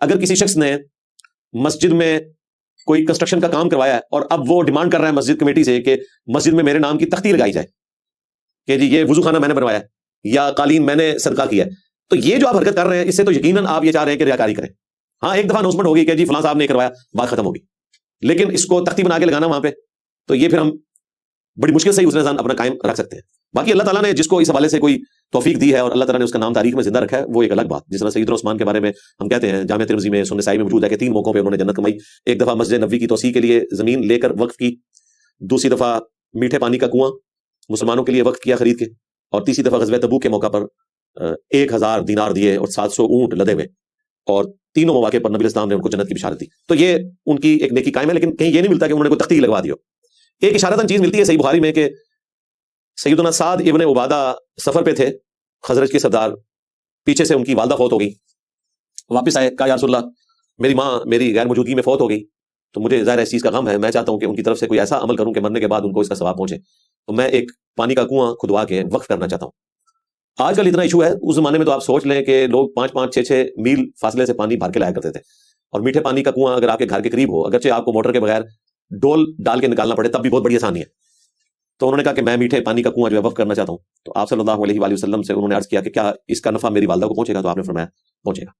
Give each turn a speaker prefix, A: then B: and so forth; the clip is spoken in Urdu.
A: اگر کسی شخص نے مسجد میں کوئی کنسٹرکشن کا کام کروایا ہے اور اب وہ ڈیمانڈ کر رہا ہے مسجد کمیٹی سے کہ مسجد میں میرے نام کی تختی لگائی جائے کہ جی یہ وضو خانہ میں نے بنوایا ہے یا قالین میں نے صدقہ کیا ہے، تو یہ جو آپ حرکت کر رہے ہیں اس سے تو یقیناً آپ یہ چاہ رہے ہیں کہ ریاکاری کریں. ہاں ایک دفعہ اناؤنسمنٹ ہوگی کہ جی فلاں صاحب نے کروایا، بات ختم ہوگی، لیکن اس کو تختی بنا کے لگانا وہاں پہ، تو یہ پھر ہم بڑی مشکل سے ہی اس نظام اپنا قائم رکھ سکتے ہیں. باقی اللہ تعالیٰ نے جس کو اس حوالے سے کوئی توفیق دی ہے اور اللہ تعالیٰ نے اس کا نام تاریخ میں زندہ رکھا ہے وہ ایک الگ بات. جس طرح سیدنا عثمان کے بارے میں ہم کہتے ہیں جامعہ ترمذی میں سنن نسائی میں موجود ہے کہ 3 موقعوں پہ انہوں نے جنت کمائی. ایک دفعہ مسجد نبوی کی توسیع کے لیے زمین لے کر وقف کی، دوسری دفعہ میٹھے پانی کا کنواں مسلمانوں کے لیے وقف کیا خرید کے، اور تیسری دفعہ غزوہ تبوک کے موقع پر 1000 دینار دیے اور 700 اونٹ لدے ہوئے، اور تینوں مواقع پر نبی علیہ السلام نے ان کو جنت کی بشارت دی. تو یہ ان کی ایک نیکی قائم ہے، لیکن کہیں یہ نہیں ملتا کہ انہوں نے کوئی تختی لگوا دی ہو. ایک اشارتاً چیز ملتی ہے صحیح بخاری میں کہ سیدنا سعد ابن عبادہ سفر پہ تھے، خزرج کے سردار، پیچھے سے ان کی والدہ فوت ہو گئی، واپس آئے، کہا یا رسول اللہ میری ماں میری غیر موجودگی میں فوت ہو گئی، تو مجھے ظاہر اس چیز کا غم ہے، میں چاہتا ہوں کہ ان کی طرف سے کوئی ایسا عمل کروں کہ مرنے کے بعد ان کو اس کا ثواب پہنچے، تو میں ایک پانی کا کنواں کھدوا کے وقف کرنا چاہتا ہوں. آج کل اتنا ایشو ہے، اس زمانے میں تو آپ سوچ لیں کہ لوگ 5-5 6-6 میل فاصلے سے پانی بھر کے لایا کرتے تھے، اور میٹھے پانی کا کنواں اگر آپ کے گھر کے قریب ہو، اگرچہ آپ کو موٹر کے بغیر ڈول ڈال کے نکالنا پڑے تب بھی بہت بڑی آسانی ہے. تو انہوں نے کہا کہ میں میٹھے پانی کا کنواں جو ہے وقف کرنا چاہتا ہوں. تو آپ صلی اللہ علیہ وآلہ وسلم سے انہوں نے عرض کیا کہ کیا اس کا نفع میری والدہ کو پہنچے گا؟ تو آپ نے فرمایا پہنچے گا.